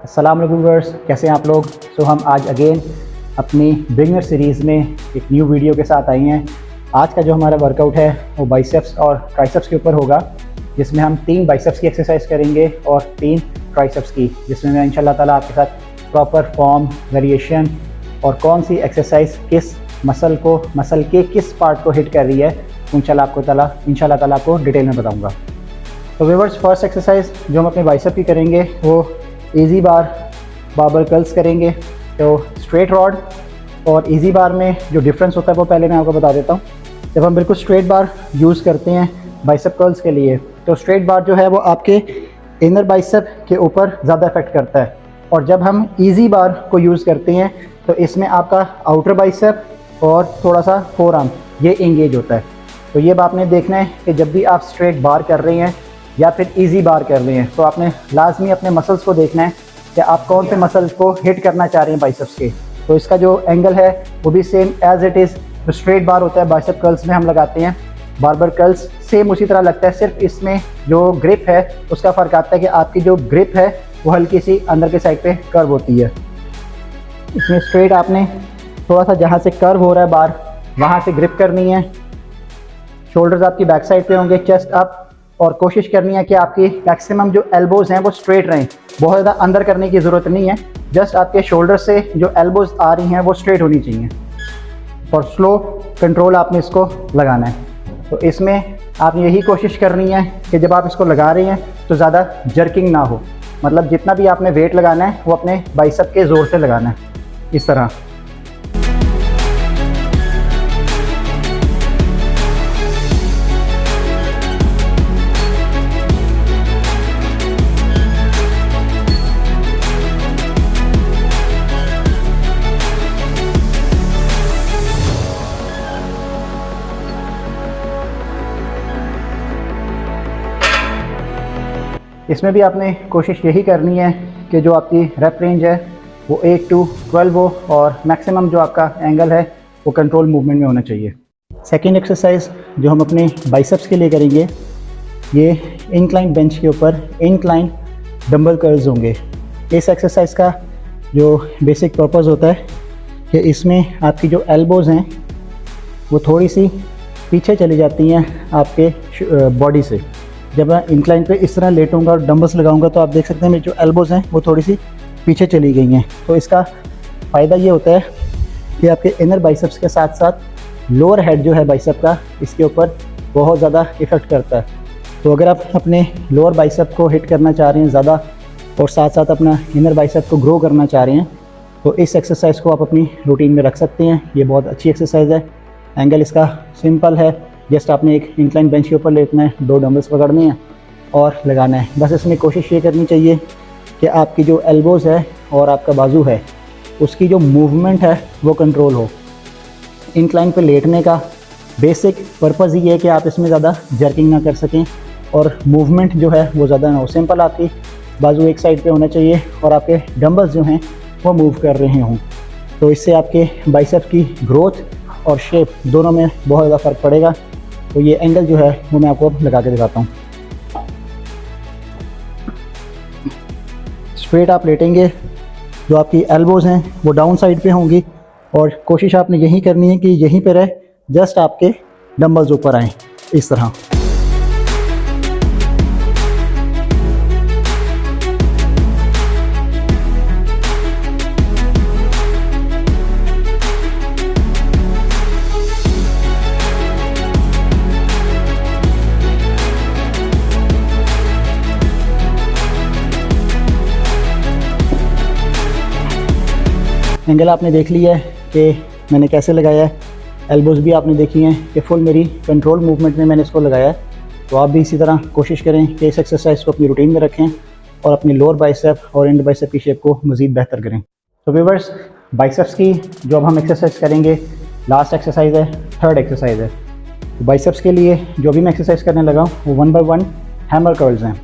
अस्सलाम वालेकुम व्यूअर्स, कैसे हैं आप लोग। हम आज अगेन अपनी बिगिनर सीरीज़ में एक न्यू वीडियो के साथ आई हैं। आज का जो हमारा वर्कआउट है वो बाइसेप्स और ट्राइसेप्स के ऊपर होगा, जिसमें हम 3 बाइसेप्स की एक्सरसाइज करेंगे और 3 ट्राइसेप्स की, जिसमें मैं इंशाल्लाह ताला आपके साथ प्रॉपर फॉर्म, वेरिएशन और कौन सी एक्सरसाइज किस मसल के किस पार्ट को हिट कर रही है इंशाल्लाह ताला आपको डिटेल में बताऊँगा। तो व्यूअर्स, फर्स्ट एक्सरसाइज जो हम अपने बाइसेप की करेंगे वो इजी बार बारबेल कर्ल्स करेंगे। तो स्ट्रेट रॉड और इजी बार में जो डिफरेंस होता है वो पहले मैं आपको बता देता हूँ। जब हम बिल्कुल स्ट्रेट बार यूज़ करते हैं बाइसेप कर्ल्स के लिए, तो स्ट्रेट बार जो है वो आपके इनर बाइसेप के ऊपर ज़्यादा इफेक्ट करता है, और जब हम इजी बार को यूज़ करते हैं तो इसमें आपका आउटर बाइसेप और थोड़ा सा फोर आर्म ये इंगेज होता है। तो ये आपने देखना है कि जब भी आप स्ट्रेट बार कर रहे हैं या फिर इजी बार कर रहे हैं तो आपने लाजमी अपने मसल्स को देखना है कि आप कौन से मसल्स को हिट करना चाह रहे हैं बाइसेप्स के। तो इसका जो एंगल है वो भी सेम एज इट इज़ जो स्ट्रेट बार होता है बाइसेप कर्ल्स में हम लगाते हैं, बारबेल कर्ल्स सेम उसी तरह लगता है। सिर्फ इसमें जो ग्रिप है उसका फ़र्क आता है कि आपकी जो ग्रिप है वो हल्की सी अंदर के साइड पे कर्व होती है। इसमें स्ट्रेट आपने थोड़ा सा जहाँ से कर्व हो रहा है बार वहाँ से ग्रिप करनी है। शोल्डर्स आपकी बैक साइड पे होंगे, चेस्ट अप, और कोशिश करनी है कि आपकी मैक्सिमम जो एल्बोज़ हैं वो स्ट्रेट रहें। बहुत ज़्यादा अंदर करने की ज़रूरत नहीं है, जस्ट आपके शोल्डर से जो एल्बोज़ आ रही हैं वो स्ट्रेट होनी चाहिए। और स्लो कंट्रोल आपने इसको लगाना है। तो इसमें आपने यही कोशिश करनी है कि जब आप इसको लगा रहे हैं तो ज़्यादा जर्किंग ना हो, मतलब जितना भी आपने वेट लगाना है वो अपने बाइसेप के ज़ोर से लगाना है, इस तरह। इसमें भी आपने कोशिश यही करनी है कि जो आपकी रेप रेंज है वो 8 to 12 हो, और मैक्सिमम जो आपका एंगल है वो कंट्रोल मूवमेंट में होना चाहिए। सेकेंड एक्सरसाइज जो हम अपने बाइसेप्स के लिए करेंगे, ये इंक्लाइन बेंच के ऊपर इंक्लाइन डंबल कर्ल्स होंगे। इस एक्सरसाइज का जो बेसिक पर्पस होता है कि इसमें आपकी जो एल्बोज़ हैं वो थोड़ी सी पीछे चली जाती हैं आपके बॉडी से। जब मैं इंक्लाइन पे इस तरह लेटूंगा और डंबल्स लगाऊंगा तो आप देख सकते हैं मेरी जो एल्बोज़ हैं वो थोड़ी सी पीछे चली गई हैं। तो इसका फ़ायदा ये होता है कि आपके इनर बाइसेप्स के साथ साथ लोअर हेड जो है बाइसेप का, इसके ऊपर बहुत ज़्यादा इफ़ेक्ट करता है। तो अगर आप अपने लोअर बाइसेप को हिट करना चाह रहे हैं ज़्यादा और साथ साथ अपना इनर बाइसेप को ग्रो करना चाह रहे हैं तो इस एक्सरसाइज को आप अपनी रूटीन में रख सकते हैं। ये बहुत अच्छी एक्सरसाइज है। एंगल इसका सिंपल है, जस्ट आपने एक इंक्लाइन बेंच के ऊपर लेटना है, 2 डंबल्स पकड़ने हैं और लगाना है। बस इसमें कोशिश ये करनी चाहिए कि आपकी जो एल्बोज़ है और आपका बाजू है उसकी जो मूवमेंट है वो कंट्रोल हो। इंक्लाइन पे लेटने का बेसिक पर्पज़ ये है कि आप इसमें ज़्यादा जर्किंग ना कर सकें और मूवमेंट जो है वो ज़्यादा ना हो। सिंपल आपकी बाजू एक साइड पे होना चाहिए और आपके डंबल्स जो हैं वो मूव कर रहे हों। तो इससे आपके बाइसेप की ग्रोथ और शेप दोनों में बहुत ज़्यादा फ़र्क पड़ेगा। तो ये एंगल जो है वो मैं आपको लगा के दिखाता हूँ। स्ट्रेट आप लेटेंगे, जो आपकी एल्बोज़ हैं वो डाउन साइड पे होंगी और कोशिश आपने यही करनी है कि यहीं पे रहे, जस्ट आपके डंबल्स ऊपर आएँ इस तरह। एंगल आपने देख लिया है कि मैंने कैसे लगाया है, एल्बोज़ भी आपने देखी हैं कि फुल मेरी कंट्रोल मूवमेंट में मैंने इसको लगाया है। तो आप भी इसी तरह कोशिश करें कि इस एक्सरसाइज को अपनी रूटीन में रखें और अपनी लोअर बाइसेप और इंड बाइसेप की शेप को मज़ीद बेहतर करें। तो व्यूअर्स, बाइसेप्स की जो अब हम एक्सरसाइज करेंगे लास्ट एक्सरसाइज है, थर्ड एक्सरसाइज है। तो बाइसेप्स के लिए जो भी मैं एक्सरसाइज करने लगा हूँ वो 1 by 1 हैमर कर्ल्स हैं।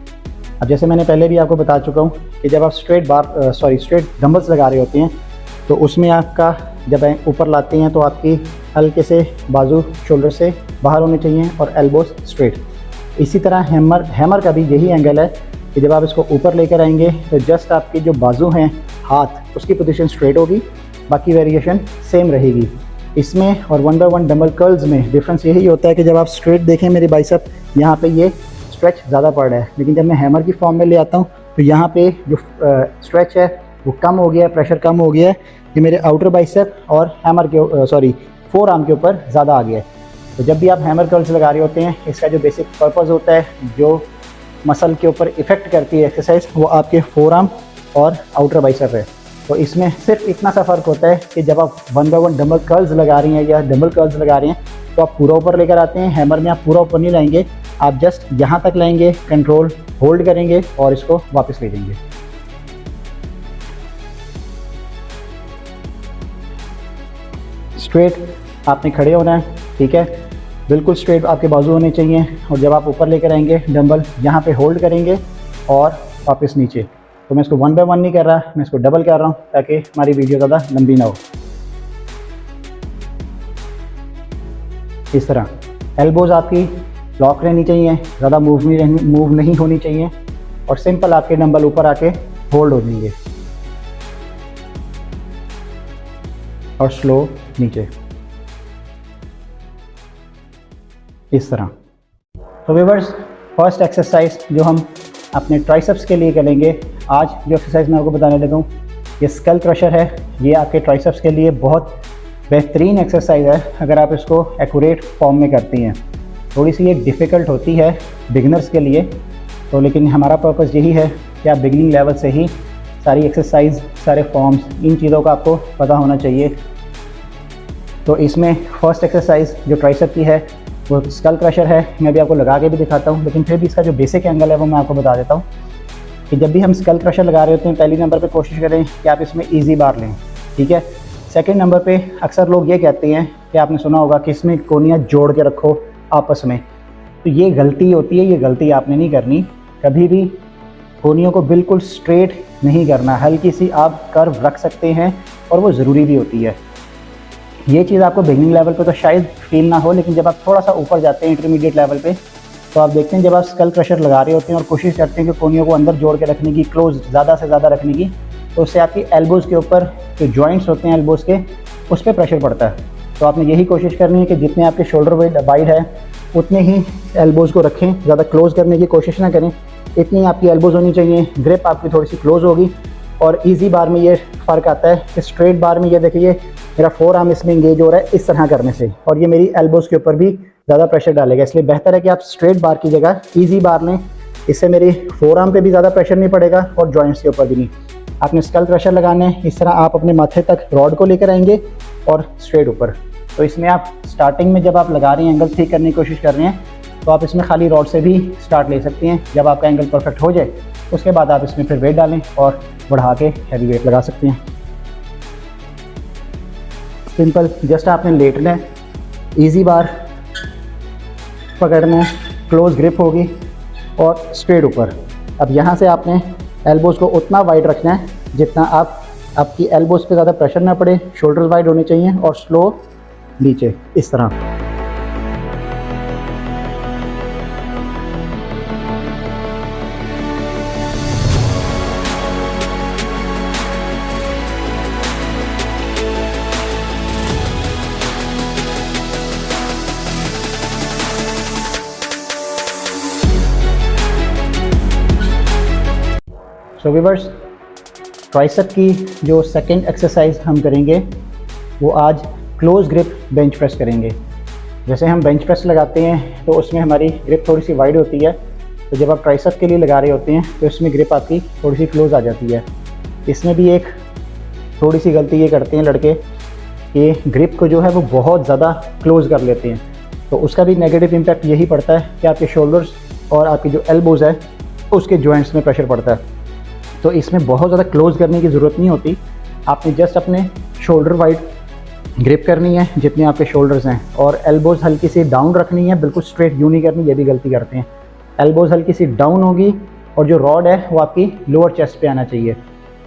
अब जैसे मैंने पहले भी आपको बता चुका हूँ कि जब आप स्ट्रेट डंबल्स लगा रहे होते हैं तो उसमें आपका जब ऊपर लाते हैं तो आपकी हल्के से बाजू शोल्डर से बाहर होने चाहिए और एल्बोज स्ट्रेट। इसी तरह हैमर का भी यही एंगल है कि जब आप इसको ऊपर लेकर आएंगे तो जस्ट आपके जो बाजू हैं हाथ उसकी पोजीशन स्ट्रेट होगी, बाकी वेरिएशन सेम रहेगी। इसमें और 1 बाय 1 डंबल कर्ल्स में डिफरेंस यही होता है कि जब आप स्ट्रेट देखें मेरे बाइसेप यहाँ पे ये स्ट्रेच ज़्यादा पड़ रहा है, लेकिन जब मैं हैमर की फॉर्म में ले आता हूँ तो यहाँ पे जो स्ट्रेच है वो कम हो गया है, प्रेशर कम हो गया है, ये मेरे आउटर बाइसेप और हैमर के फोर आर्म के ऊपर ज़्यादा आ गया है। तो जब भी आप हैमर कर्ल्स लगा रहे होते हैं, इसका जो बेसिक पर्पज़ होता है, जो मसल के ऊपर इफ़ेक्ट करती है एक्सरसाइज, वो आपके फोर आर्म और आउटर बाइसेप है। तो इसमें सिर्फ इतना सा फ़र्क होता है कि जब आप 1 बाय 1 डंबल कर्ल्स लगा रही हैं या डंबल कर्ल्स लगा रही हैं तो आप पूरा ऊपर लेकर आते हैं। हैमर में आप पूरा ऊपर नहीं लाएंगे, आप जस्ट यहाँ तक लाएंगे, कंट्रोल होल्ड करेंगे और इसको वापस ले जाएंगे। स्ट्रेट आपने खड़े होना है, ठीक है, बिल्कुल स्ट्रेट आपके बाजू होने चाहिए। और जब आप ऊपर लेकर आएंगे डंबल यहाँ पे होल्ड करेंगे और वापस नीचे। तो मैं इसको 1 बाय 1 नहीं कर रहा, मैं इसको डबल कर रहा हूँ ताकि हमारी वीडियो ज़्यादा लंबी ना हो। इस तरह एल्बोज आपकी लॉक रहनी चाहिए, ज़्यादा मूव नहीं होनी चाहिए और सिंपल आपके डंबल ऊपर आके होल्ड हो जाएंगे और स्लो नीचे, इस तरह। तो व्यूअर्स, फर्स्ट एक्सरसाइज जो हम अपने ट्राइसेप्स के लिए करेंगे, आज जो एक्सरसाइज मैं आपको बताने लगा हूँ ये स्कल क्रशर है। ये आपके ट्राइसेप्स के लिए बहुत बेहतरीन एक्सरसाइज है अगर आप इसको एक्यूरेट फॉर्म में करती हैं। थोड़ी सी ये डिफ़िकल्ट होती है बिगिनर्स के लिए, तो लेकिन हमारा पर्पज़ यही है कि आप बिगिनिंग लेवल से ही सारी एक्सरसाइज, सारे फॉर्म्स, इन चीज़ों का आपको पता होना चाहिए। तो इसमें फर्स्ट एक्सरसाइज जो ट्राइसेप की है वो स्कल क्रशर है। मैं भी आपको लगा के भी दिखाता हूँ, लेकिन फिर भी इसका जो बेसिक एंगल है वो मैं आपको बता देता हूँ कि जब भी हम स्कल क्रशर लगा रहे होते हैं, पहली नंबर पे कोशिश करें कि आप इसमें इजी बार लें, ठीक है। सेकंड नंबर पे अक्सर लोग ये कहते हैं कि आपने सुना होगा कि इसमें कोनियाँ जोड़ के रखो आपस में, तो ये गलती होती है। ये गलती आपने नहीं करनी, कभी भी कोनियों को बिल्कुल स्ट्रेट नहीं करना, हल्की सी आप कर्व रख सकते हैं और वो ज़रूरी भी होती है। ये चीज़ आपको बिगिनिंग लेवल पे तो शायद फील ना हो, लेकिन जब आप थोड़ा सा ऊपर जाते हैं इंटरमीडिएट लेवल पे, तो आप देखते हैं जब आप स्कल क्रशर लगा रहे होते हैं और कोशिश करते हैं कि कोनियों को अंदर जोड़ के रखने की, क्लोज ज़्यादा से ज़्यादा रखने की, तो उससे आपकी एल्बोज़ के ऊपर जो जॉइंट्स होते हैं एल्बोज़ के, उस पर प्रेशर पड़ता है। तो आपने यही कोशिश करनी है कि जितने आपके शोल्डर वाइड है उतने ही एल्बोज़ को रखें, ज़्यादा क्लोज़ करने की कोशिश ना करें। इतनी आपकी एल्बोज़ होनी चाहिए, ग्रिप आपकी थोड़ी सी क्लोज़ होगी। और ईजी बार में ये फ़र्क आता है कि स्ट्रेट बार में ये देखिए मेरा फोर आर्म इसमें इंगेज हो रहा है इस तरह करने से, और ये मेरी एल्बोज़ के ऊपर भी ज़्यादा प्रेशर डालेगा। इसलिए बेहतर है कि आप स्ट्रेट बार की जगह ईजी बार लें, इससे मेरी फोर आर्म पे भी ज़्यादा प्रेशर नहीं पड़ेगा और जॉइंट्स के ऊपर भी नहीं। आपने स्कल क्रशर लगाना है, इस तरह आप अपने माथे तक रॉड को लेकर आएंगे और स्ट्रेट ऊपर। तो इसमें आप स्टार्टिंग में जब आप लगा रहे हैं, एंगल ठीक करने की कोशिश कर रहे हैं, तो आप इसमें खाली रॉड से भी स्टार्ट ले सकती हैं। जब आपका एंगल परफेक्ट हो जाए उसके बाद आप इसमें फिर वेट डालें और बढ़ा के हैवी वेट लगा सकते हैं। सिंपल, जस्ट आपने लेटना है, ईजी बार पकड़ना है, क्लोज ग्रिप होगी और स्ट्रेट ऊपर। अब यहाँ से आपने एल्बोज़ को उतना वाइड रखना है जितना आपकी एल्बोज़ पे ज़्यादा प्रेशर ना पड़े, शोल्डर्स वाइड होने चाहिए और स्लो नीचे, इस तरह। सो व्यूअर्स, ट्राइसेप की जो सेकंड एक्सरसाइज हम करेंगे वो आज क्लोज ग्रिप बेंच प्रेस करेंगे। जैसे हम बेंच प्रेस लगाते हैं तो उसमें हमारी ग्रिप थोड़ी सी वाइड होती है, तो जब आप ट्राइसेप के लिए लगा रहे होते हैं तो इसमें ग्रिप आपकी थोड़ी सी क्लोज आ जाती है। इसमें भी एक थोड़ी सी गलती ये करते हैं लड़के कि ग्रिप को जो है वो बहुत ज़्यादा क्लोज कर लेते हैं, तो उसका भी नेगेटिव इम्पैक्ट यही पड़ता है कि आपके शोल्डर्स और आपकी जो एल्बोज़ है उसके जॉइंट्स में प्रेशर पड़ता है। तो इसमें बहुत ज़्यादा क्लोज करने की ज़रूरत नहीं होती, आपने जस्ट अपने शोल्डर वाइड ग्रिप करनी है जितने आपके शोल्डर्स हैं, और एल्बोज़ हल्की सी डाउन रखनी है, बिल्कुल स्ट्रेट यूँ नहीं करनी, ये भी गलती करते हैं। एल्बोज़ हल्की सी डाउन होगी और जो रॉड है वो आपकी लोअर चेस्ट पे आना चाहिए।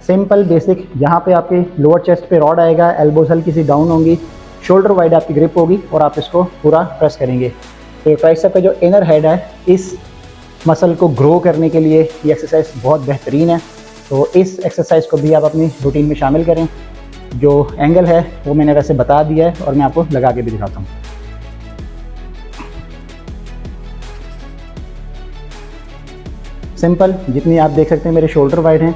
सिंपल बेसिक, यहाँ पे आपके लोअर चेस्ट पे रॉड आएगा, एल्बोज़ हल्की सी डाउन होंगी, शोल्डर वाइड आपकी ग्रिप होगी और आप इसको पूरा प्रेस करेंगे। तो ट्राइसेप का जो इनर हेड है, इस मसल को ग्रो करने के लिए ये एक्सरसाइज बहुत बेहतरीन है। तो इस एक्सरसाइज को भी आप अपनी रूटीन में शामिल करें। जो एंगल है वो मैंने वैसे बता दिया है और मैं आपको लगा के भी दिखाता हूँ। सिंपल, जितनी आप देख सकते हैं मेरे शोल्डर वाइड हैं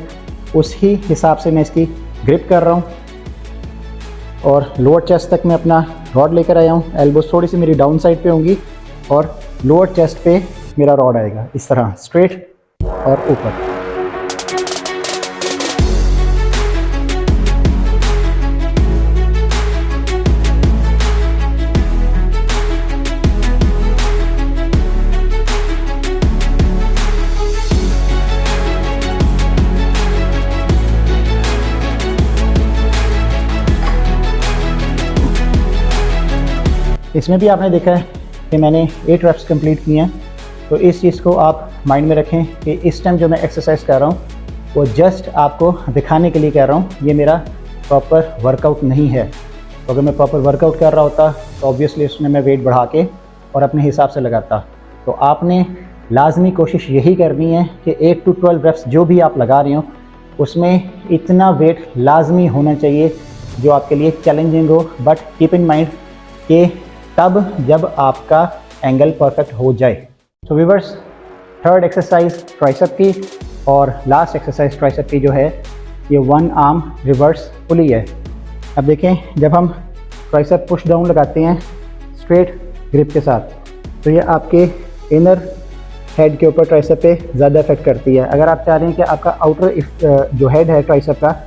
उसी हिसाब से मैं इसकी ग्रिप कर रहा हूँ और लोअर चेस्ट तक मैं अपना रॉड लेकर आया हूँ। एल्बोज थोड़ी सी मेरी डाउन साइड पे होंगी और लोअर चेस्ट पे मेरा रॉड आएगा इस तरह स्ट्रेट और ऊपर। इसमें भी आपने देखा है कि मैंने 8 रेप्स कंप्लीट किए हैं। तो इस चीज़ को आप माइंड में रखें कि इस टाइम जो मैं एक्सरसाइज कर रहा हूँ वो जस्ट आपको दिखाने के लिए कह रहा हूँ, ये मेरा प्रॉपर वर्कआउट नहीं है। तो अगर मैं प्रॉपर वर्कआउट कर रहा होता तो ऑब्वियसली उसमें मैं वेट बढ़ा के और अपने हिसाब से लगाता। तो आपने लाजमी कोशिश यही करनी है कि 8 to 12 रेप्स जो भी आप लगा रहे हो उसमें इतना वेट लाजमी होना चाहिए जो आपके लिए चैलेंजिंग हो, बट कीप इन माइंड कि तब जब आपका एंगल परफेक्ट हो जाए। So viewers, third exercise tricep की और लास्ट एक्सरसाइज ट्राइसेप की जो है ये 1 आर्म रिवर्स पुली है। अब देखें, जब हम ट्राइसेप पुश डाउन लगाते हैं स्ट्रेट ग्रिप के साथ तो ये आपके इनर हेड के ऊपर ट्राइसेप पे ज़्यादा इफेक्ट करती है। अगर आप चाह रहे हैं कि आपका आउटर जो हेड है ट्राइसेप का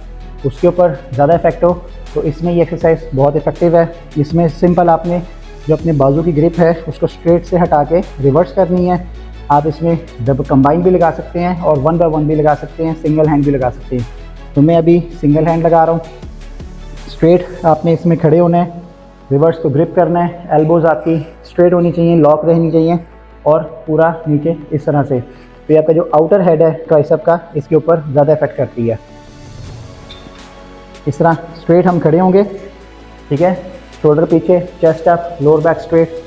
उसके ऊपर ज़्यादा इफेक्ट हो तो इसमें ये एक्सरसाइज बहुत इफेक्टिव है। इसमें सिंपल आपने जो अपने बाजू की ग्रिप है उसको स्ट्रेट से हटा के रिवर्स करनी है। आप इसमें डबल कंबाइन भी लगा सकते हैं और 1 by 1 भी लगा सकते हैं, सिंगल हैंड भी लगा सकते हैं। तो मैं अभी सिंगल हैंड लगा रहा हूँ। स्ट्रेट आपने इसमें खड़े होना है, रिवर्स को ग्रिप करना है, एल्बोज आपकी स्ट्रेट होनी चाहिए, लॉक रहनी चाहिए और पूरा नीचे इस तरह से। तो ये आपका जो आउटर हेड है ट्राइसेप का इसके ऊपर ज़्यादा इफेक्ट करती है। इस तरह स्ट्रेट हम खड़े होंगे, ठीक है, शोल्डर पीछे, chest up, lower back straight,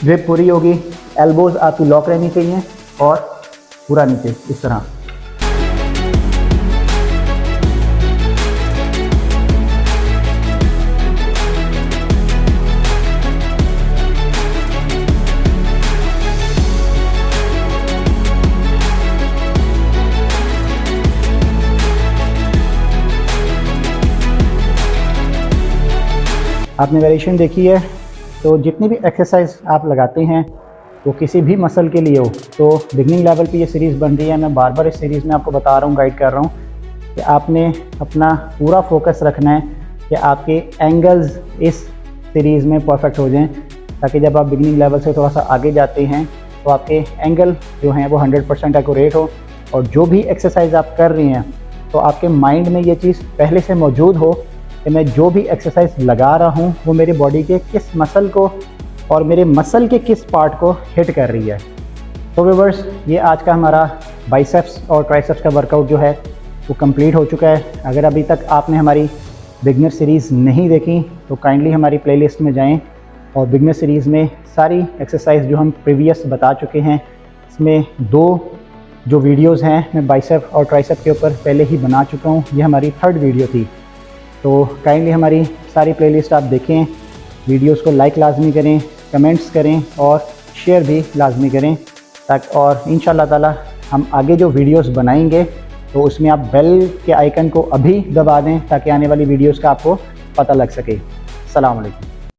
grip पूरी होगी, एल्बोज आपकी लॉक रहनी चाहिए और पूरा नीचे इस तरह। आपने वेरिएशन देखी है। तो जितनी भी एक्सरसाइज आप लगाते हैं वो किसी भी मसल के लिए हो, तो बिगनिंग लेवल पे ये सीरीज़ बन रही है। मैं बार बार इस सीरीज़ में आपको बता रहा हूँ, गाइड कर रहा हूँ कि आपने अपना पूरा फोकस रखना है कि आपके एंगल्स इस सीरीज़ में परफेक्ट हो जाएं, ताकि जब आप बिगनिंग लेवल से थोड़ा सा आगे जाते हैं तो आपके एंगल जो हैं वो 100% एक्यूरेट हो। और जो भी एक्सरसाइज आप कर रही हैं तो आपके माइंड में ये चीज़ पहले से मौजूद हो कि मैं जो भी एक्सरसाइज लगा रहा हूँ वो मेरे बॉडी के किस मसल को और मेरे मसल के किस पार्ट को हिट कर रही है। तो व्यूअर्स, ये आज का हमारा बाइसेप्स और ट्राइसेप्स का वर्कआउट जो है वो कंप्लीट हो चुका है। अगर अभी तक आपने हमारी बिगनर सीरीज़ नहीं देखी तो काइंडली हमारी प्लेलिस्ट में जाएं और बिगनर सीरीज़ में सारी एक्सरसाइज जो हम प्रीवियस बता चुके हैं इसमें 2 जो वीडियोज़ हैं मैं बाइसेप और ट्राइसेप के ऊपर पहले ही बना चुका हूँ। ये हमारी 3rd वीडियो थी। तो काइंडली हमारी सारी प्लेलिस्ट आप देखें, वीडियोस को लाइक लाजमी करें, कमेंट्स करें और शेयर भी लाजमी करें ताकि और इंशाल्लाह ताला हम आगे जो वीडियोस बनाएंगे तो उसमें आप बेल के आइकन को अभी दबा दें ताकि आने वाली वीडियोस का आपको पता लग सके। अस्सलाम वालेकुम।